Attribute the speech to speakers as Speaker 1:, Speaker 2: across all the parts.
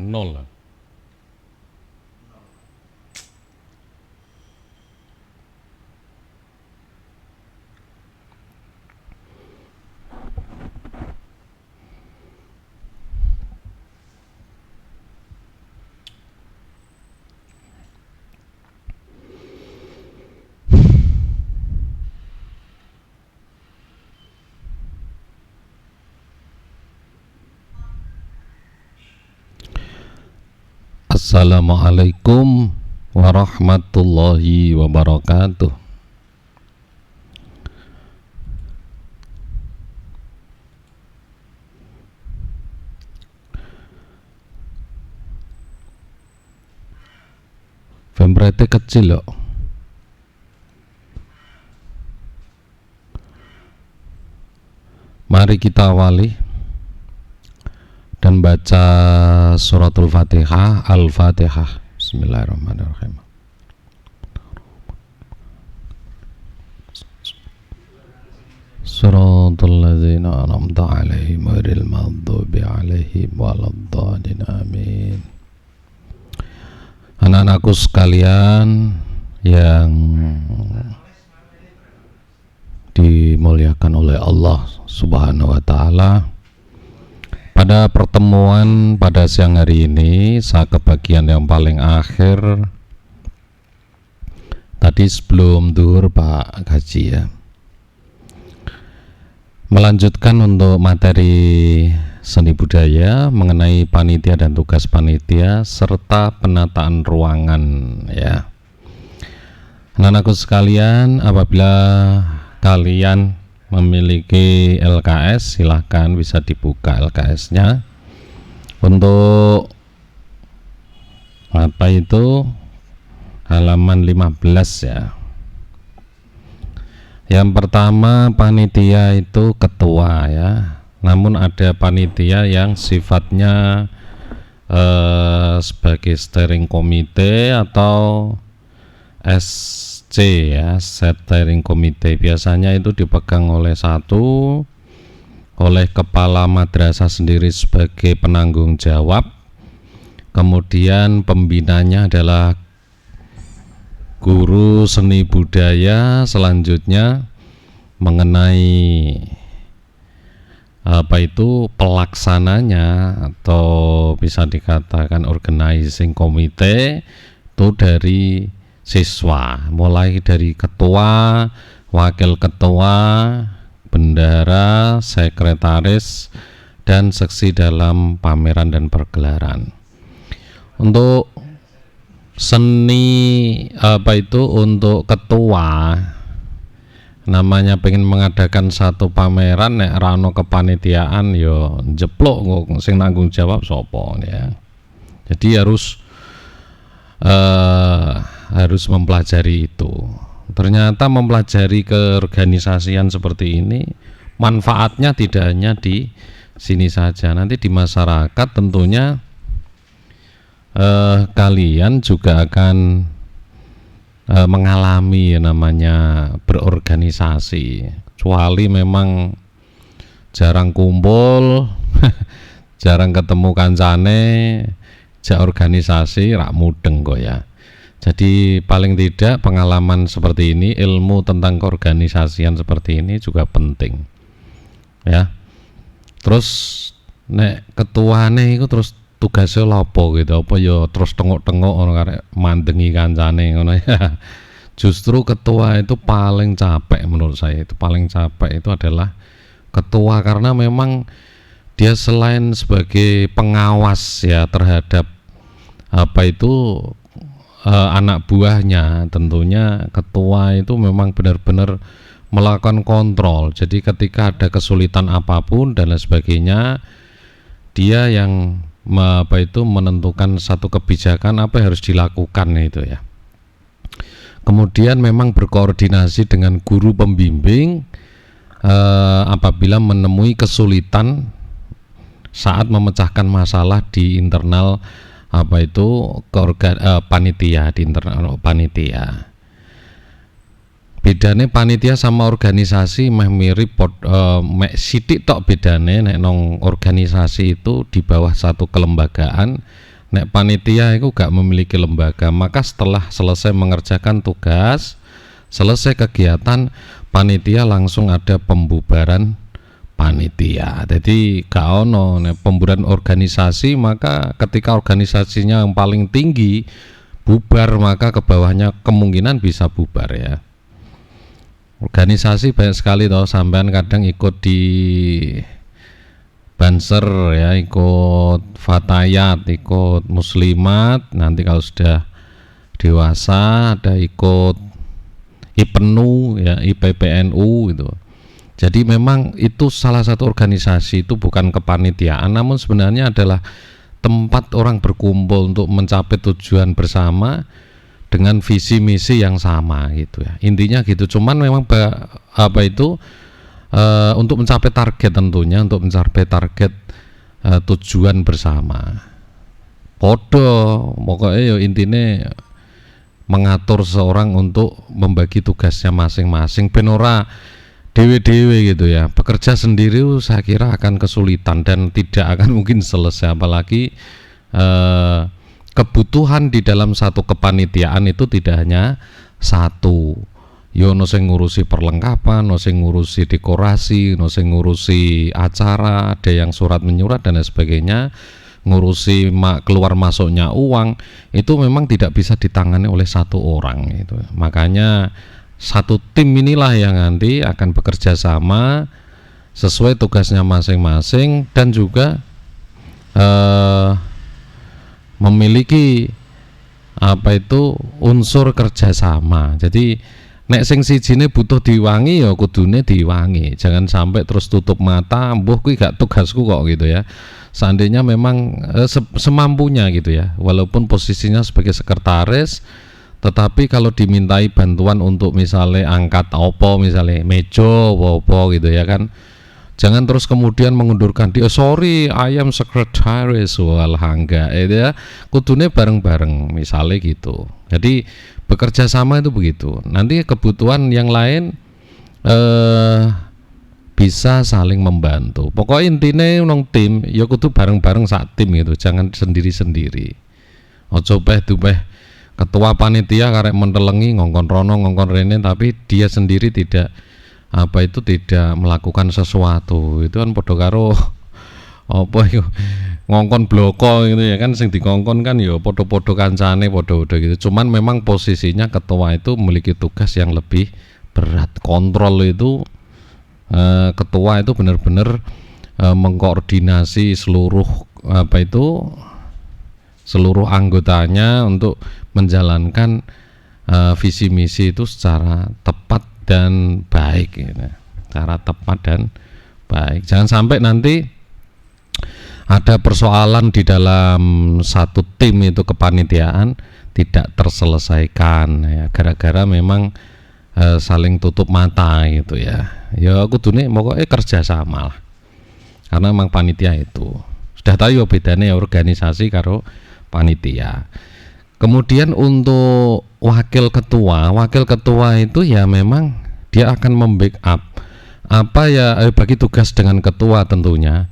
Speaker 1: nol. Assalamualaikum warahmatullahi wabarakatuh. Fembrete kecil loh. Mari kita awali dan baca suratul Fatihah, Al-Fatihah. Bismillahirrahmanirrahim. Suratul ladzina an'amta 'alaihim ghairil maghdubi 'alaihim waladdallin. Amin. Anak-anakku sekalian yang dimuliakan oleh Allah Subhanahu wa taala, pada pertemuan pada siang hari ini, saya ke bagian yang paling akhir. Tadi sebelum duhur Pak Gaji ya, melanjutkan untuk materi seni budaya mengenai panitia dan tugas panitia serta penataan ruangan ya. Anak-anakku sekalian, apabila kalian memiliki LKS, silahkan bisa dibuka LKS-nya untuk apa itu halaman 15 ya. Yang pertama, panitia itu ketua ya, namun ada panitia yang sifatnya sebagai steering committee atau SC ya, steering committee. Biasanya itu dipegang oleh oleh kepala madrasah sendiri sebagai penanggung jawab. Kemudian pembinanya adalah guru seni budaya. Selanjutnya mengenai apa itu pelaksananya atau bisa dikatakan organizing committee itu dari siswa, mulai dari ketua, wakil ketua, bendahara, sekretaris, dan seksi dalam pameran dan pergelaran. Untuk seni apa itu, untuk ketua, namanya pengen mengadakan satu pameran, nek rano kepanitiaan yo jeplok kok sing nanggung jawab sopo ya. Jadi harus mempelajari itu. Ternyata mempelajari keorganisasian seperti ini manfaatnya tidak hanya di sini saja, nanti di masyarakat tentunya kalian juga akan mengalami namanya berorganisasi. Kecuali memang jarang kumpul jarang ketemu kancane, jak organisasi rak mudeng kok ya. Jadi paling tidak pengalaman seperti ini, ilmu tentang keorganisasian seperti ini juga penting ya. Terus nek ketuane itu terus tugasnya lapo gitu, apa ya terus tengok-tengok ono karek mandengi kancane ngono ya. Justru ketua itu paling capek menurut saya. Itu paling capek itu adalah ketua, karena memang dia selain sebagai pengawas ya terhadap apa itu anak buahnya, tentunya ketua itu memang benar-benar melakukan kontrol. Jadi ketika ada kesulitan apapun dan lain sebagainya, dia yang apa itu menentukan satu kebijakan apa yang harus dilakukan itu ya. Kemudian memang berkoordinasi dengan guru pembimbing apabila menemui kesulitan saat memecahkan masalah di internal apa itu panitia, di internal panitia. Bedane panitia sama organisasi meh mirip mek sithik tok bedane. Nek nong organisasi itu di bawah satu kelembagaan, Nek panitia itu gak memiliki lembaga, maka setelah selesai mengerjakan tugas, selesai kegiatan, panitia langsung ada pembubaran panitia. Jadi gak ono nek pembubaran organisasi, maka ketika organisasinya yang paling tinggi bubar, maka ke bawahnya kemungkinan bisa bubar ya. Organisasi banyak sekali toh, sampean kadang ikut di Banser ya, ikut Fatayat, ikut Muslimat, nanti kalau sudah dewasa ada ikut IPNU ya, IPPNU gitu. Jadi memang itu salah satu organisasi, itu bukan kepanitiaan, namun sebenarnya adalah tempat orang berkumpul untuk mencapai tujuan bersama dengan visi misi yang sama gitu ya. Intinya gitu. Cuman memang untuk mencapai target, tentunya untuk mencapai target tujuan bersama. Podo pokoknya ya intinya mengatur seorang untuk membagi tugasnya masing-masing, ben ora dewe-dewe gitu ya. Bekerja sendiri saya kira akan kesulitan dan tidak akan mungkin selesai, apalagi kebutuhan di dalam satu kepanitiaan itu tidak hanya satu. Yo no sing ngurusi perlengkapan, no sing ngurusi dekorasi, no sing ngurusi acara, ada yang surat menyurat dan lain sebagainya, ngurusi keluar masuknya uang, itu memang tidak bisa ditangani oleh satu orang itu. Makanya satu tim inilah yang nanti akan bekerja sama sesuai tugasnya masing-masing dan juga memiliki unsur kerjasama. Jadi nek sing sijine butuh diwangi ya kudune diwangi, jangan sampai terus tutup mata, mbuh kuwi gak tugasku kok gitu ya. Seandainya memang semampunya gitu ya, walaupun posisinya sebagai sekretaris, tetapi kalau dimintai bantuan untuk misalnya angkat opo, misalnya mejo opo gitu ya kan, jangan terus kemudian mengundurkan diri, sorry I am sekretaris, walah enggak itu ya, kudune bareng-bareng misalnya gitu. Jadi bekerja sama itu begitu. Nanti kebutuhan yang lain bisa saling membantu. Pokoknya intinya nong tim ya kudu bareng-bareng sak tim gitu, jangan sendiri-sendiri. Ojo peh ketua panitia karek mentelengi ngongkon rono ngongkon rene, tapi dia sendiri tidak tidak melakukan sesuatu. Itu kan padha karo ngongkon bloko gitu ya kan, sing dikongkon kan ya podo-podo kancane podo-podo gitu. Cuman memang posisinya ketua itu memiliki tugas yang lebih berat. Kontrol itu ketua itu benar-benar mengkoordinasi seluruh seluruh anggotanya untuk menjalankan visi misi itu secara tepat dan baik gitu. Secara tepat dan baik. Jangan sampai nanti ada persoalan di dalam satu tim itu kepanitiaan tidak terselesaikan ya, gara-gara memang saling tutup mata gitu ya. Ya aku dunia pokoknya kerjasama lah, karena memang panitia itu sudah tahu ya bedanya organisasi karo panitia. Kemudian untuk wakil ketua itu ya memang dia akan membackup bagi tugas dengan ketua tentunya.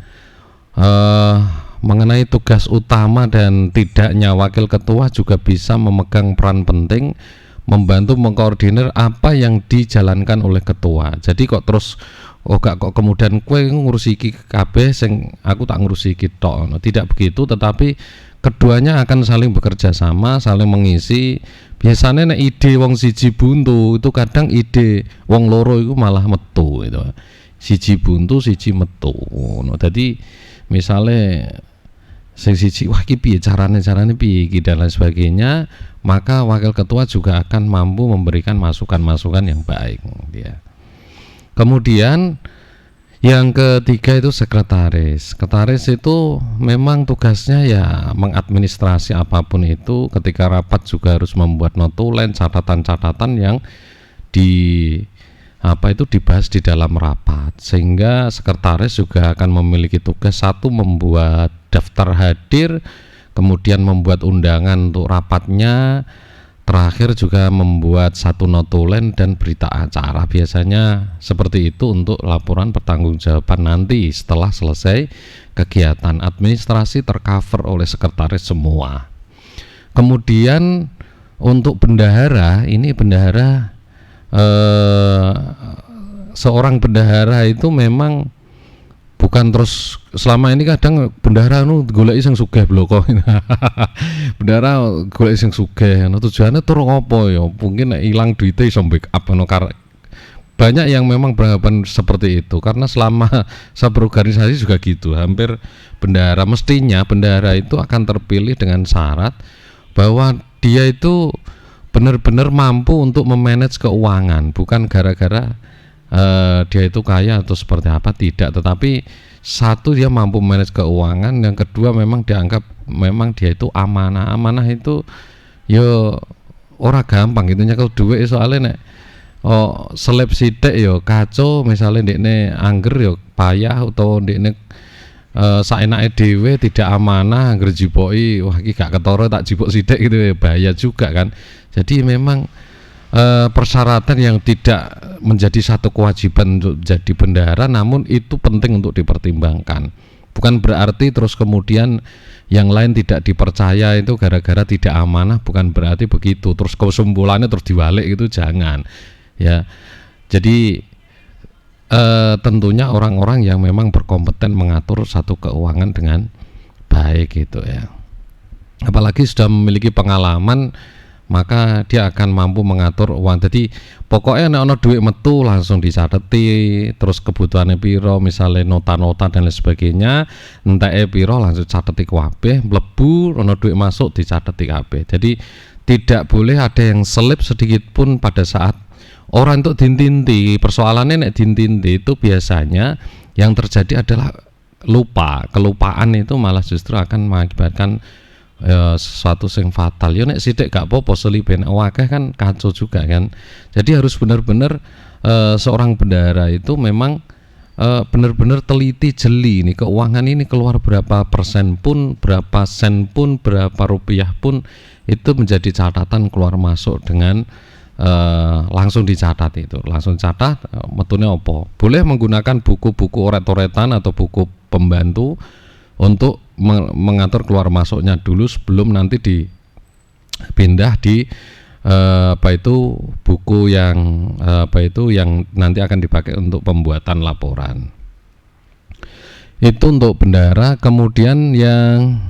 Speaker 1: Mengenai tugas utama dan tidaknya, wakil ketua juga bisa memegang peran penting membantu mengkoordinir apa yang dijalankan oleh ketua. Jadi kok terus gak kok kemudian kue ngurusi iki kabeh sing aku tak ngurusi iki tok. Tidak begitu, tetapi keduanya akan saling bekerja sama, saling mengisi. Biasanya nek ide wong siji buntu itu kadang ide wong loro itu malah metu gitu. Siji buntu siji metu. Jadi misalnya sing siji wah iki piye carane piye iki dan lain sebagainya, maka wakil ketua juga akan mampu memberikan masukan-masukan yang baik dia. Kemudian yang ketiga itu sekretaris. Sekretaris itu memang tugasnya ya mengadministrasi apapun itu, ketika rapat juga harus membuat notulen, catatan-catatan yang dibahas di dalam rapat, sehingga sekretaris juga akan memiliki tugas satu membuat daftar hadir, kemudian membuat undangan untuk rapatnya, Terakhir juga membuat satu notulen dan berita acara, biasanya seperti itu untuk laporan pertanggungjawaban nanti setelah selesai kegiatan. Administrasi tercover oleh sekretaris semua. Kemudian untuk bendahara, ini bendahara seorang bendahara itu memang bukan terus selama ini kadang bendahara goleki sing sugih bloko. Bendahara goleki sing sugih, tujuannya tur apa ya? Mungkin ilang duite iso backup banyak yang memang beranggapan seperti itu, karena selama saya berorganisasi juga gitu. Hampir bendahara, mestinya bendahara itu akan terpilih dengan syarat bahwa dia itu benar-benar mampu untuk memanage keuangan, bukan gara-gara dia itu kaya atau seperti apa, tidak, tetapi satu, dia mampu manage keuangan, yang kedua memang dianggap memang dia itu amanah. Amanah itu yo ora gampang gitu nyekel duit, soalnya nek seleb sithik yo kacau, misalnya ndekne angger yo payah, atau ndekne saenake dhewe tidak amanah, angger jipoki wah iki gak ketara tak jipok sithik gitu, bahaya juga kan. Jadi memang persyaratan yang tidak menjadi satu kewajiban untuk jadi bendahara, namun itu penting untuk dipertimbangkan. Bukan berarti terus kemudian yang lain tidak dipercaya itu gara-gara tidak amanah, bukan berarti begitu. Terus kesimpulannya terus diwalik, itu jangan. Ya, jadi tentunya orang-orang yang memang berkompeten mengatur satu keuangan dengan baik gitu ya. Apalagi sudah memiliki pengalaman, maka dia akan mampu mengatur uang. Jadi pokoknya nek ana duit metu langsung dicateti, terus kebutuhannya piro, misalnya nota-nota dan lain sebagainya, enteke piro langsung cateti kabeh, mlebu ana duit masuk dicateti kabeh. Jadi tidak boleh ada yang selip sedikit pun pada saat orang untuk dintinti. Persoalannya nek dintinti itu biasanya yang terjadi adalah lupa. Kelupaan itu malah justru akan mengakibatkan sesuatu yang fatal. Yo nek sithik gak apa-apa, seliben akeh kan kacau juga kan. Jadi harus benar-benar seorang bendahara itu memang benar-benar teliti, jeli nih keuangan ini keluar berapa persen pun, berapa sen pun, berapa rupiah pun, itu menjadi catatan keluar masuk dengan langsung dicatat, itu langsung catat metune apa. Boleh menggunakan buku-buku oret-oretan atau buku pembantu untuk mengatur keluar masuknya dulu sebelum nanti dipindah di buku yang yang nanti akan dipakai untuk pembuatan laporan. Itu untuk bendahara. Kemudian yang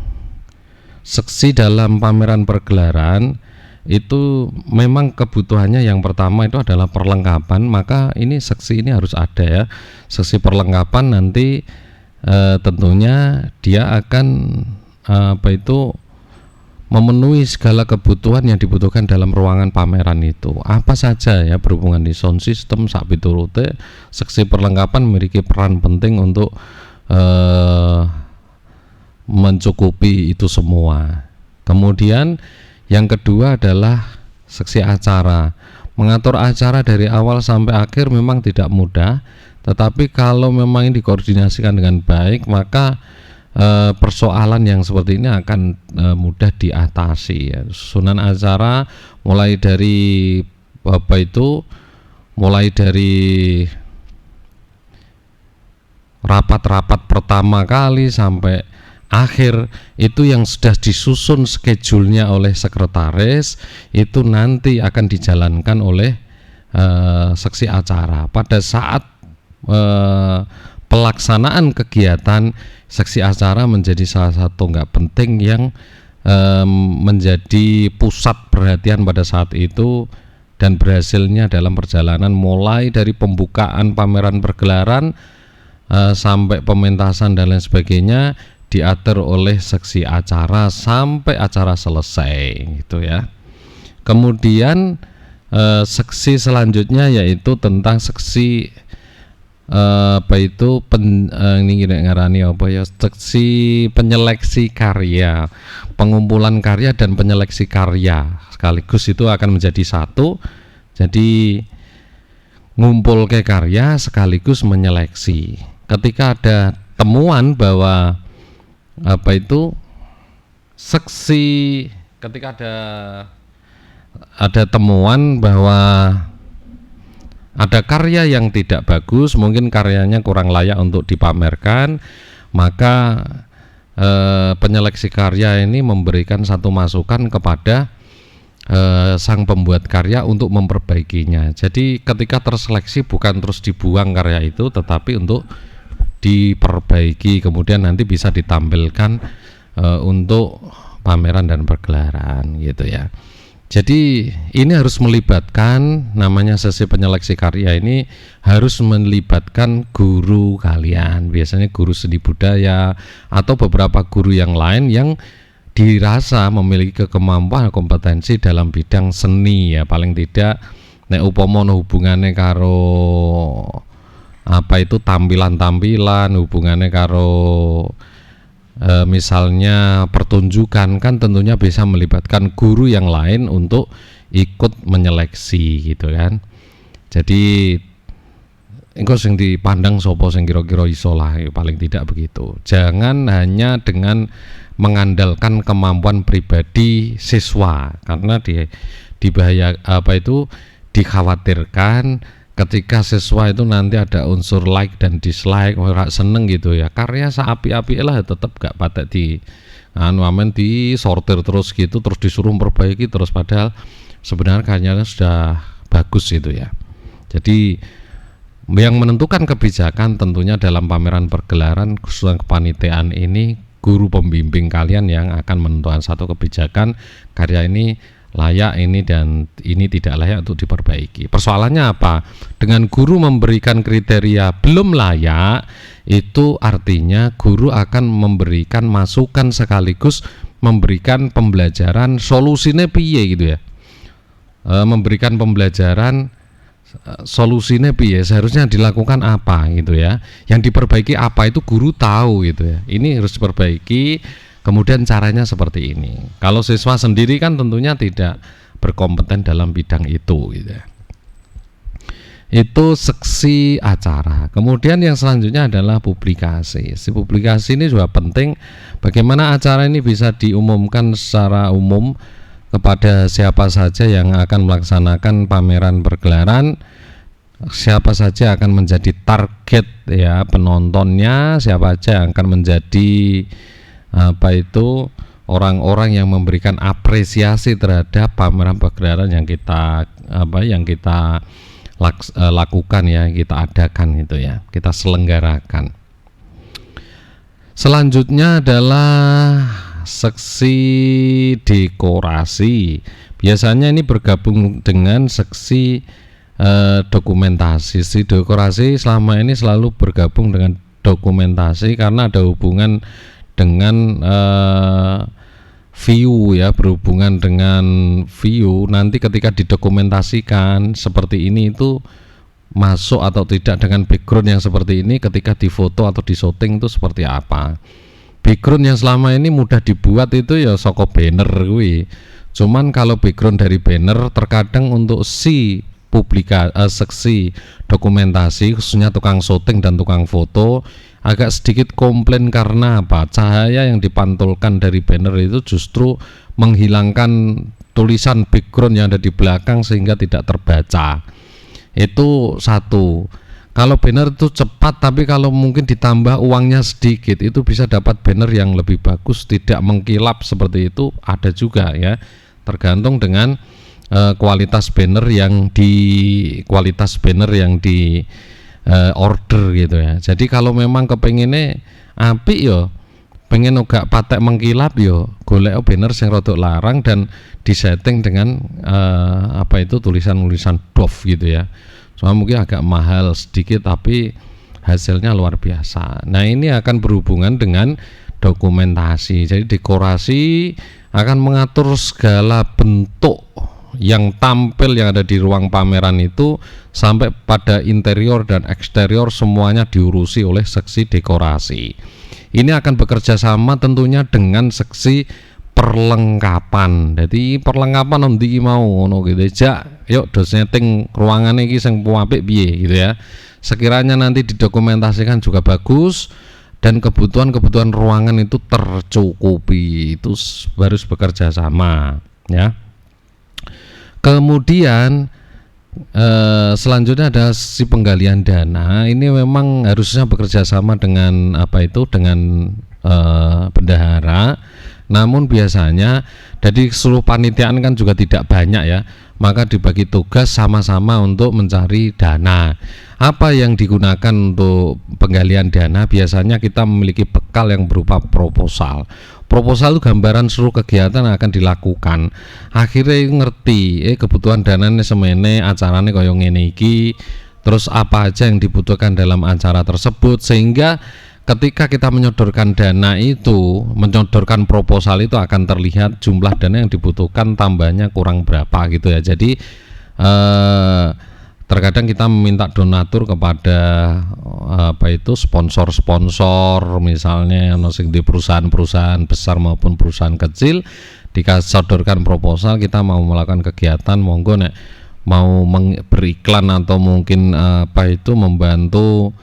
Speaker 1: seksi dalam pameran pergelaran itu memang kebutuhannya yang pertama itu adalah perlengkapan, maka ini seksi ini harus ada ya. Seksi perlengkapan nanti tentunya dia akan memenuhi segala kebutuhan yang dibutuhkan dalam ruangan pameran itu. Apa saja ya, berhubungan di sound system, sak piturute, seksi perlengkapan memiliki peran penting untuk mencukupi itu semua. Kemudian yang kedua adalah seksi acara. Mengatur acara dari awal sampai akhir memang tidak mudah, tetapi kalau memang ini dikoordinasikan dengan baik, maka persoalan yang seperti ini akan mudah diatasi ya. Susunan acara mulai dari mulai dari rapat-rapat pertama kali sampai akhir itu yang sudah disusun schedule-nya oleh sekretaris, itu nanti akan dijalankan oleh seksi acara. Pada saat pelaksanaan kegiatan, seksi acara menjadi salah satu nggak penting yang menjadi pusat perhatian pada saat itu, dan berhasilnya dalam perjalanan mulai dari pembukaan pameran pergelaran sampai pementasan dan lain sebagainya diatur oleh seksi acara sampai acara selesai gitu ya. Kemudian seksi selanjutnya yaitu tentang seksi seksi penyeleksi karya, pengumpulan karya dan penyeleksi karya sekaligus itu akan menjadi satu. Jadi ngumpul ke karya sekaligus menyeleksi. Ketika ada temuan bahwa ketika ada ada temuan bahwa ada karya yang tidak bagus, mungkin karyanya kurang layak untuk dipamerkan, maka penyeleksi karya ini memberikan satu masukan kepada sang pembuat karya untuk memperbaikinya. Jadi ketika terseleksi bukan terus dibuang karya itu, tetapi untuk diperbaiki, kemudian nanti bisa ditampilkan untuk pameran dan pergelaran gitu ya. Jadi ini harus melibatkan, namanya sesi penyeleksi karya ini harus melibatkan guru kalian, biasanya guru seni budaya atau beberapa guru yang lain yang dirasa memiliki kemampuan kompetensi dalam bidang seni ya, paling tidak nek upomo hubungannya karo apa itu tampilan-tampilan, hubungannya karo misalnya pertunjukan, kan tentunya bisa melibatkan guru yang lain untuk ikut menyeleksi gitu kan. Jadi engko sing dipandang sopo sing kira-kira iso lah, paling tidak begitu. Jangan hanya dengan mengandalkan kemampuan pribadi siswa, karena dibahaya apa itu dikhawatirkan ketika siswa itu nanti ada unsur like dan dislike, orang seneng gitu ya, karya seapi-api lah tetap gak patek di amen di sortir terus gitu, terus disuruh memperbaiki terus, padahal sebenarnya karyanya sudah bagus itu ya. Jadi yang menentukan kebijakan tentunya dalam pameran pergelaran khususnya kepanitiaan ini guru pembimbing kalian yang akan menentukan satu kebijakan, karya ini layak ini dan ini tidak layak untuk diperbaiki. Persoalannya apa? Dengan guru memberikan kriteria belum layak, itu artinya guru akan memberikan masukan sekaligus memberikan pembelajaran solusinya piye gitu ya. Memberikan pembelajaran solusinya piye, seharusnya dilakukan apa gitu ya. Yang diperbaiki apa itu guru tahu gitu ya. Ini harus diperbaiki. Kemudian caranya seperti ini. Kalau siswa sendiri kan tentunya tidak berkompeten dalam bidang itu gitu. Itu seksi acara. Kemudian yang selanjutnya adalah publikasi. Si publikasi ini juga penting, bagaimana acara ini bisa diumumkan secara umum kepada siapa saja yang akan melaksanakan pameran pergelaran, siapa saja akan menjadi target ya penontonnya, siapa saja yang akan menjadi apa itu orang-orang yang memberikan apresiasi terhadap pameran pergelaran yang kita lakukan ya, kita adakan itu ya, kita selenggarakan. Selanjutnya adalah seksi dekorasi. Biasanya ini bergabung dengan seksi dokumentasi. Si dekorasi selama ini selalu bergabung dengan dokumentasi karena ada hubungan dengan view ya, berhubungan dengan view. Nanti ketika didokumentasikan seperti ini itu masuk atau tidak dengan background yang seperti ini, ketika difoto atau di shooting itu seperti apa. Background yang selama ini mudah dibuat itu ya soko banner kuwi. Cuman kalau background dari banner terkadang untuk si seksi dokumentasi khususnya tukang shooting dan tukang foto agak sedikit komplain karena apa? Cahaya yang dipantulkan dari banner itu justru menghilangkan tulisan background yang ada di belakang sehingga tidak terbaca. Itu satu. Kalau banner itu cepat, tapi kalau mungkin ditambah uangnya sedikit itu bisa dapat banner yang lebih bagus, tidak mengkilap seperti itu, ada juga ya. Tergantung dengan kualitas banner yang di order gitu ya. Jadi kalau memang kepengennya apik yo, pengen gak patek mengkilap yo, golek banner sing rodok larang dan disetting dengan apa itu tulisan-tulisan doff gitu ya. Soalnya mungkin agak mahal sedikit tapi hasilnya luar biasa. Nah, ini akan berhubungan dengan dokumentasi. Jadi dekorasi akan mengatur segala bentuk yang tampil yang ada di ruang pameran itu sampai pada interior dan eksterior semuanya diurusi oleh seksi dekorasi. Ini akan bekerja sama tentunya dengan seksi perlengkapan. Jadi perlengkapan nanti mau ngono gitu aja. Yuk setting ruangan iki sing apik piye gitu ya. Sekiranya nanti didokumentasikan juga bagus dan kebutuhan ruangan itu tercukupi, itu harus bekerja sama ya. Kemudian selanjutnya ada si penggalian dana. Ini memang harusnya bekerja sama dengan dengan bendahara. Namun biasanya jadi seluruh panitiaan kan juga tidak banyak ya, maka dibagi tugas sama-sama untuk mencari dana. Apa yang digunakan untuk penggalian dana? Biasanya kita memiliki bekal yang berupa proposal. Proposal itu gambaran seluruh kegiatan yang akan dilakukan. Akhirnya ngerti kebutuhan dananya semene, acaranya kaya ngene iki, terus apa aja yang dibutuhkan dalam acara tersebut, sehingga ketika kita menyodorkan dana itu, menyodorkan proposal itu akan terlihat jumlah dana yang dibutuhkan tambahnya kurang berapa gitu ya. Jadi terkadang kita meminta donatur kepada sponsor-sponsor, misalnya di perusahaan-perusahaan besar maupun perusahaan kecil, disodorkan proposal kita mau melakukan kegiatan, monggo nek mau beriklan atau mungkin membantu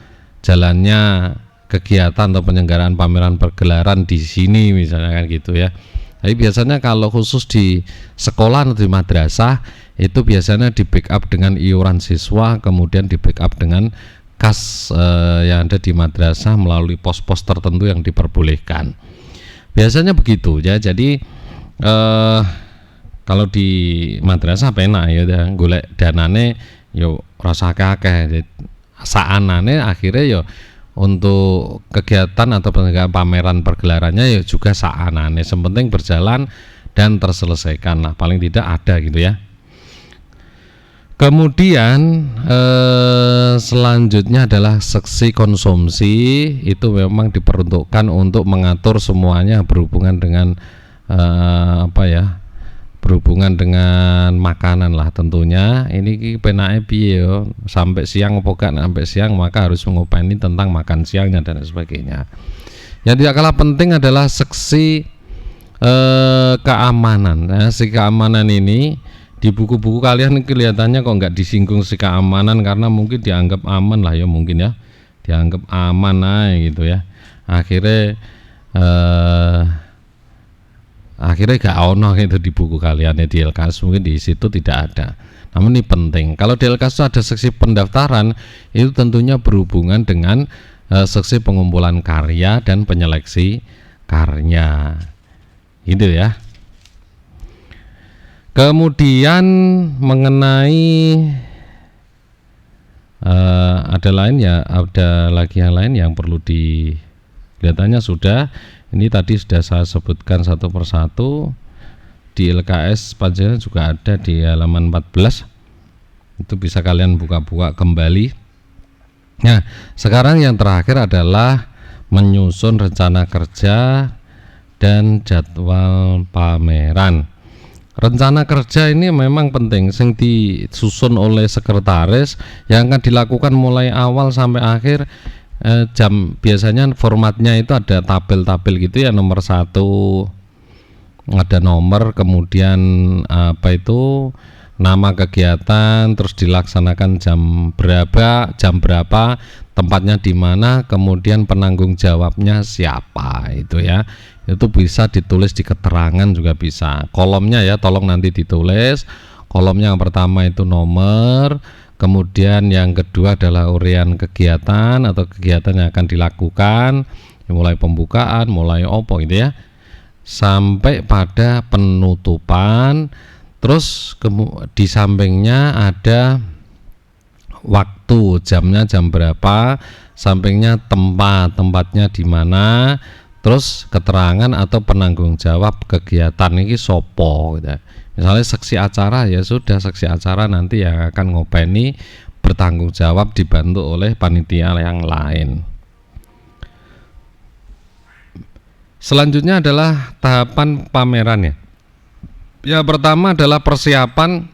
Speaker 1: jalannya kegiatan atau penyelenggaraan pameran pergelaran di sini misalnya kan gitu ya. Tapi biasanya kalau khusus di sekolah atau di madrasah itu biasanya di backup dengan iuran siswa, kemudian di backup dengan kas yang ada di madrasah melalui pos-pos tertentu yang diperbolehkan. Biasanya begitu ya. Jadi kalau di madrasah penak ya golek danane yo rasa akeh, saanane akhirnya yo untuk kegiatan atau penyelenggaraan pameran pergelarannya ya juga saanane, sepenting berjalan dan terselesaikan lah, paling tidak ada gitu ya. Kemudian selanjutnya adalah seksi konsumsi. Itu memang diperuntukkan untuk mengatur semuanya berhubungan dengan berhubungan dengan makanan lah tentunya. Ini penake piye yo, sampai siang apa gak, sampai siang maka harus mengopeni tentang makan siangnya dan sebagainya. Yang tidak kalah penting adalah seksi keamanan. Nah, si keamanan ini di buku-buku kalian kelihatannya kok nggak disinggung si keamanan, karena mungkin dianggap aman lah ya, mungkin ya dianggap aman aja gitu ya. Akhirnya gak ono gitu di buku kalian ya, di LKS mungkin di situ tidak ada. Namun ini penting. Kalau di LKS itu ada seksi pendaftaran, itu tentunya berhubungan dengan seksi pengumpulan karya dan penyeleksi karya, gitu ya. Kemudian mengenai ada lagi yang lain yang perlu kelihatannya sudah. Ini tadi sudah saya sebutkan satu persatu. Di LKS panjenengan juga ada di halaman 14. Itu bisa kalian buka-buka kembali. Nah, sekarang yang terakhir adalah menyusun rencana kerja dan jadwal pameran. Rencana kerja ini memang penting, sing disusun oleh sekretaris yang akan dilakukan mulai awal sampai akhir. Biasanya formatnya itu ada tabel-tabel gitu ya, nomor 1 ada nomor, kemudian nama kegiatan, terus dilaksanakan jam berapa, tempatnya di mana, kemudian penanggung jawabnya siapa, itu ya. Itu bisa ditulis di keterangan juga bisa. Kolomnya ya tolong nanti ditulis. Kolomnya yang pertama itu nomor, kemudian yang kedua adalah uraian kegiatan atau kegiatan yang akan dilakukan, mulai pembukaan, mulai opo gitu ya, sampai pada penutupan. Terus di sampingnya ada waktu, jamnya jam berapa, sampingnya tempatnya di mana, terus keterangan atau penanggung jawab kegiatan ini sopo gitu. Misalnya seksi acara, ya sudah seksi acara nanti yang akan ngopeni bertanggung jawab dibantu oleh panitia yang lain. Selanjutnya adalah tahapan pamerannya. Yang pertama adalah persiapan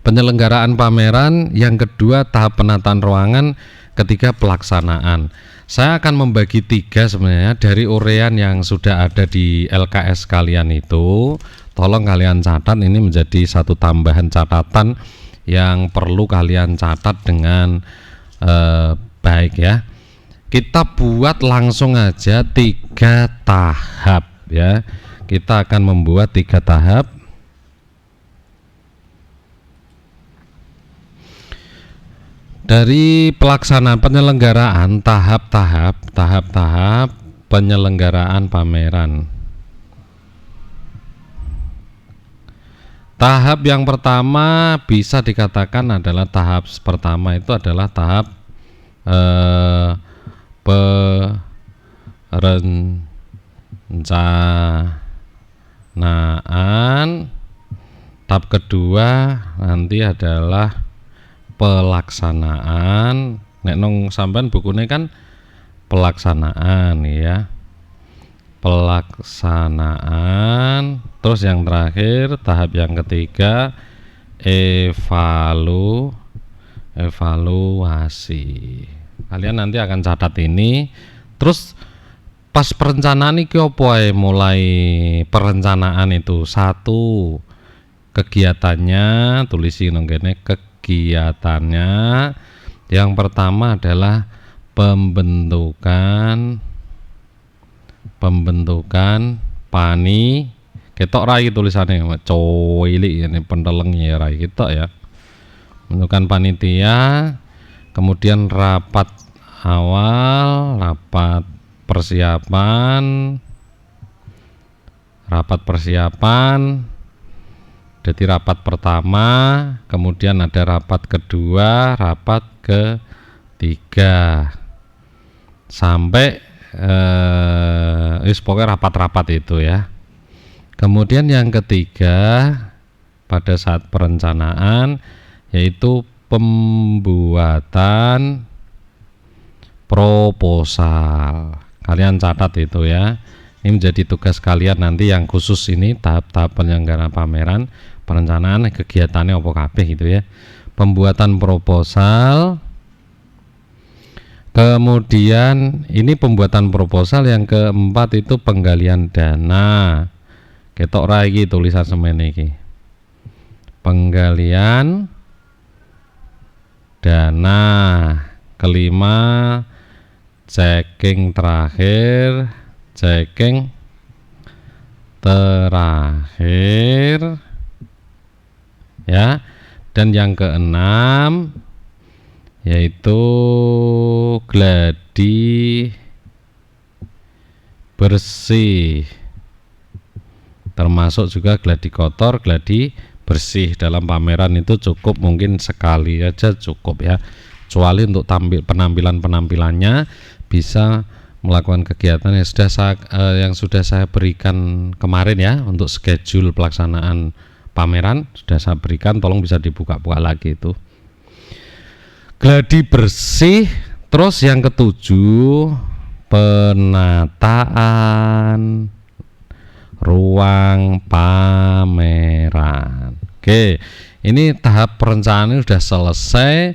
Speaker 1: penyelenggaraan pameran, yang kedua tahap penataan ruangan, ketiga pelaksanaan. Saya akan membagi 3 sebenarnya dari uraian yang sudah ada di LKS kalian itu. Tolong kalian catat, ini menjadi satu tambahan catatan yang perlu kalian catat dengan baik ya. Kita buat langsung aja 3 tahap ya. Kita akan membuat 3 tahap. Dari pelaksanaan penyelenggaraan tahap-tahap penyelenggaraan pameran. Tahap yang pertama bisa dikatakan adalah tahap pertama itu adalah tahap perencanaan. Tahap kedua nanti adalah pelaksanaan. Nek nong sampean bukune kan pelaksanaan ya. Pelaksanaan. Terus yang terakhir tahap yang ketiga evaluasi. Kalian nanti akan catat ini. Terus pas perencanaan iki opo ae, mulai perencanaan itu satu kegiatannya, tulisi nang kene kegiatannya. Yang pertama adalah pembentukan pani, ketok rai tulisannya coilik ini pendelengnya rai ketok ya. Pembentukan panitia, kemudian rapat awal, rapat persiapan. Jadi rapat pertama, kemudian ada rapat kedua, rapat ketiga, sampai pokoknya rapat-rapat itu ya. Kemudian yang ketiga pada saat perencanaan yaitu pembuatan proposal. Kalian catat itu ya. Ini menjadi tugas kalian nanti yang khusus ini tahap-tahap penyelenggaraan pameran, perencanaan kegiatannya opo kabeh gitu ya. Pembuatan proposal. Kemudian ini pembuatan proposal, yang keempat itu penggalian dana. Ketok ra iki tulisan semene iki. Penggalian dana. Kelima checking terakhir ya. Dan yang keenam yaitu gladi bersih, termasuk juga gladi kotor, gladi bersih. Dalam pameran itu cukup mungkin sekali aja cukup ya, kecuali untuk penampilannya bisa melakukan kegiatan yang sudah saya berikan kemarin ya. Untuk schedule pelaksanaan pameran sudah saya berikan, tolong bisa dibuka-buka lagi itu. Gladi bersih. Terus yang ketujuh penataan ruang pameran. Oke, ini tahap perencanaan sudah selesai.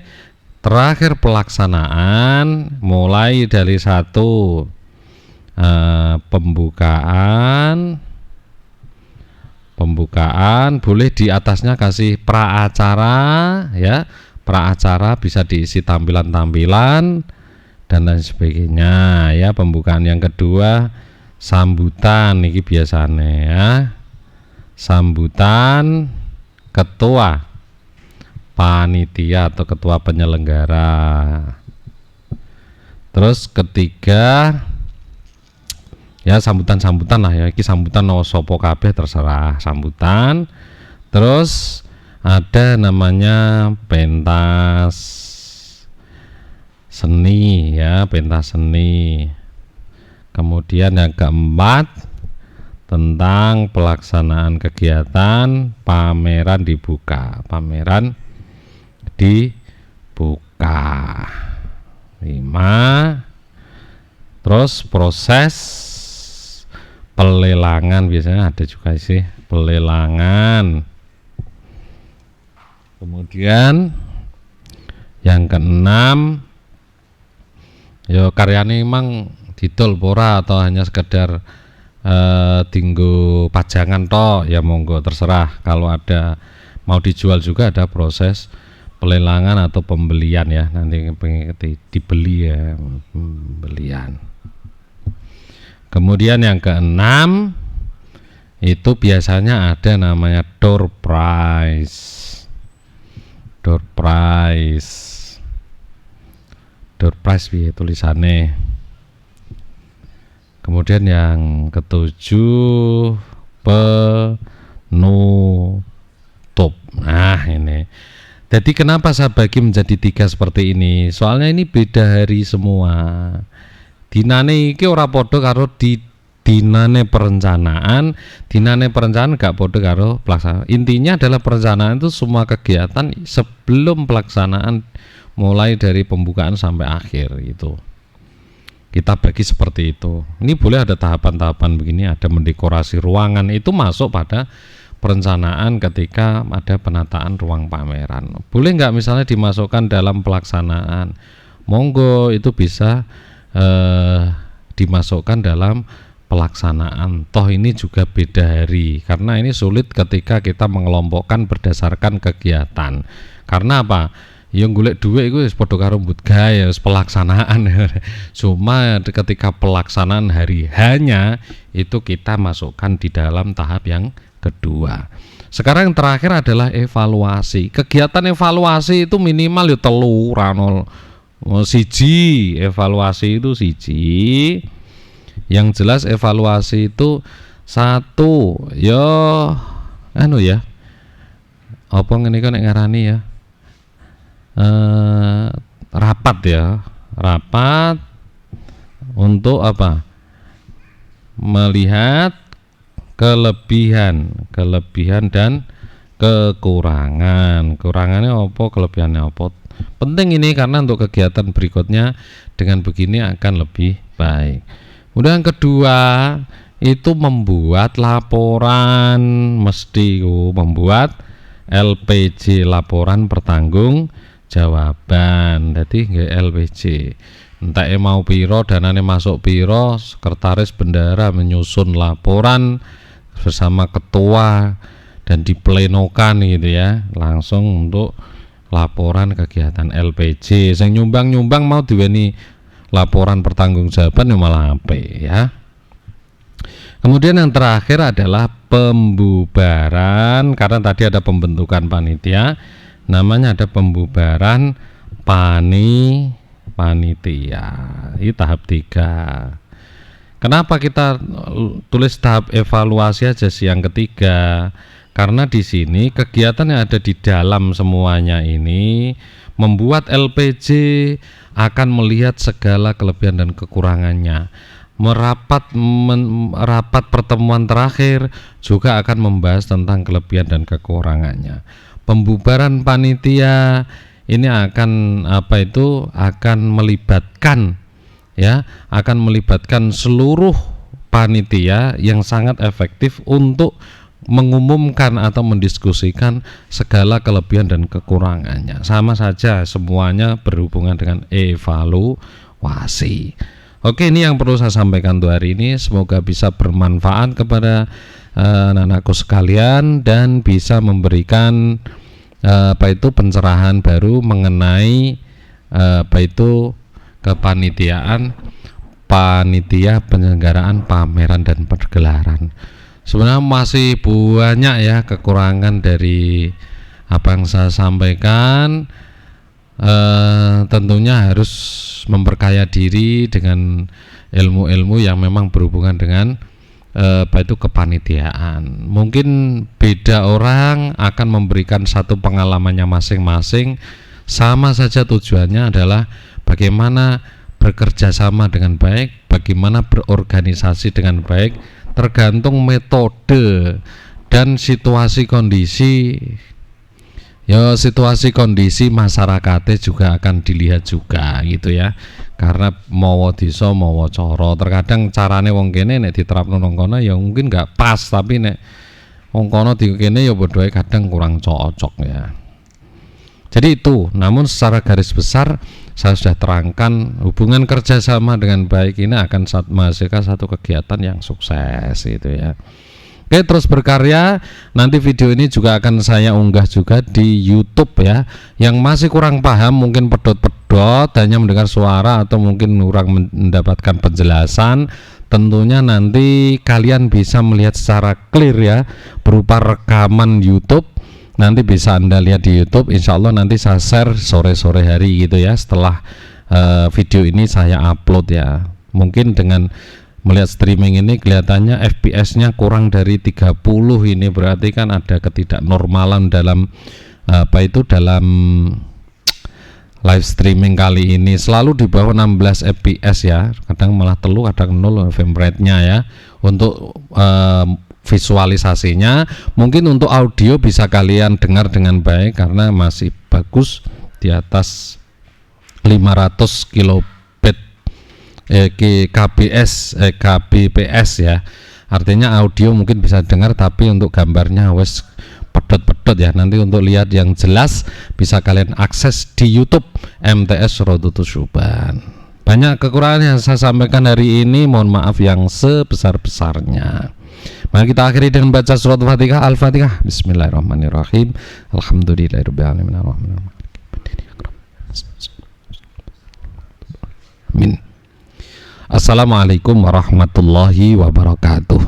Speaker 1: Terakhir pelaksanaan, mulai dari satu pembukaan, boleh di atasnya kasih praacara ya. Praacara bisa diisi tampilan-tampilan dan lain sebagainya ya. Pembukaan yang kedua sambutan, ini biasanya ya, sambutan ketua panitia atau ketua penyelenggara. Terus ketiga ya sambutan lah ya, iki sambutan no sopo kabeh terserah sambutan. Terus ada namanya pentas seni ya, pentas seni. Kemudian yang keempat tentang pelaksanaan kegiatan pameran dibuka. 5. Terus proses pelelangan, biasanya ada juga sih pelelangan. Kemudian yang keenam yo karyane emang didol pora atau hanya sekedar tinggu pajangan toh ya, monggo terserah. Kalau ada mau dijual juga ada proses pelelangan atau pembelian ya, nanti dibeli ya, pembelian. Kemudian yang keenam itu biasanya ada namanya door prize. door prize piye tulisane. Kemudian yang ketujuh penutup. Nah ini. Jadi kenapa saya bagi menjadi 3 seperti ini? Soalnya ini beda hari semua. Dinane iki ora padha karo dinane perencanaan. Dinane perencanaan gak padha karo pelaksanaan. Intinya adalah perencanaan itu semua kegiatan sebelum pelaksanaan, mulai dari pembukaan sampai akhir itu. Kita bagi seperti itu. Ini boleh ada tahapan-tahapan begini, ada mendekorasi ruangan, itu masuk pada perencanaan ketika ada penataan ruang pameran. Boleh nggak misalnya dimasukkan dalam pelaksanaan? Monggo, itu bisa dimasukkan dalam pelaksanaan. Toh ini juga beda hari, karena ini sulit ketika kita mengelompokkan berdasarkan kegiatan. Karena apa? Yang golek duit itu padha karo mbut gawe pelaksanaan. Cuma ketika pelaksanaan hari hanya itu kita masukkan di dalam tahap yang kedua. Sekarang yang terakhir adalah evaluasi. Kegiatan evaluasi itu minimal ya 3 ranol. Siji, evaluasi itu siji. Yang jelas evaluasi itu 1 ya anu ya. Apa ngene kok nek ngarani ya? Rapat ya. Rapat untuk apa? Melihat kelebihan dan kekurangan. Kekurangannya apa, kelebihannya apa. Penting ini karena untuk kegiatan berikutnya dengan begini akan lebih baik. Kemudian yang kedua itu membuat laporan, mesti membuat LPJ, laporan pertanggung jawaban. Jadi nggih LPJ. Entah mau piro, danane masuk piro, sekretaris bendara menyusun laporan bersama ketua dan diplenokan gitu ya, langsung untuk laporan kegiatan LPJ. Sing nyumbang mau diweni laporan pertanggungjawaban ya malah apik ya. Kemudian yang terakhir adalah pembubaran, karena tadi ada pembentukan panitia, namanya ada pembubaran panitia. Ini tahap 3. Kenapa kita tulis tahap evaluasi aja sih yang ketiga? Karena di sini kegiatan yang ada di dalam semuanya ini membuat LPJ akan melihat segala kelebihan dan kekurangannya. Rapat pertemuan terakhir juga akan membahas tentang kelebihan dan kekurangannya. Pembubaran panitia ini akan akan melibatkan seluruh panitia yang sangat efektif untuk mengumumkan atau mendiskusikan segala kelebihan dan kekurangannya. Sama saja semuanya berhubungan dengan evaluasi. Oke, ini yang perlu saya sampaikan untuk hari ini. Semoga bisa bermanfaat kepada anak-anakku sekalian dan bisa memberikan pencerahan baru mengenai kepanitiaan, panitia penyelenggaraan pameran dan pergelaran. Sebenarnya masih banyak ya kekurangan dari apa yang saya sampaikan. Tentunya harus memperkaya diri dengan ilmu-ilmu yang memang berhubungan dengan kepanitiaan. Mungkin beda orang akan memberikan satu pengalamannya masing-masing. Sama saja tujuannya adalah bagaimana bekerja sama dengan baik, bagaimana berorganisasi dengan baik, tergantung metode dan situasi kondisi. Ya, situasi kondisi masyarakatnya juga akan dilihat juga gitu ya. Karena mawa desa mawa cara, terkadang carane wong kene nek diterapno nang kono ya mungkin nggak pas, tapi nek wong kono di kene ya padha kadang kurang cocok ya. Jadi itu, namun secara garis besar saya sudah terangkan hubungan kerjasama dengan baik ini akan menghasilkan satu kegiatan yang sukses gitu ya. Oke, terus berkarya. Nanti video ini juga akan saya unggah juga di YouTube ya. Yang masih kurang paham, mungkin pedot-pedot, hanya mendengar suara atau mungkin kurang mendapatkan penjelasan, tentunya nanti kalian bisa melihat secara clear ya, berupa rekaman YouTube. Nanti bisa Anda lihat di YouTube. Insya Allah nanti saya share sore-sore hari gitu ya, setelah video ini saya upload ya. Mungkin dengan melihat streaming ini kelihatannya FPS-nya kurang dari 30, ini berarti kan ada ketidaknormalan dalam dalam live streaming kali ini. Selalu di bawah 16 fps ya, kadang malah telu, kadang 0 frame rate-nya ya untuk visualisasinya. Mungkin untuk audio bisa kalian dengar dengan baik karena masih bagus di atas 500 kilobit kbps ya, artinya audio mungkin bisa dengar, tapi untuk gambarnya wes pedot-pedot ya. Nanti untuk lihat yang jelas bisa kalian akses di YouTube MTS Rodotus Syuban. Banyak kekurangan yang saya sampaikan hari ini, mohon maaf yang sebesar-besarnya. Mari kita akhiri dengan baca surat Fatihah. Al-Fatihah. Bismillahirrahmanirrahim. Alhamdulillahirabbil alamin. Amin. Assalamualaikum warahmatullahi wabarakatuh.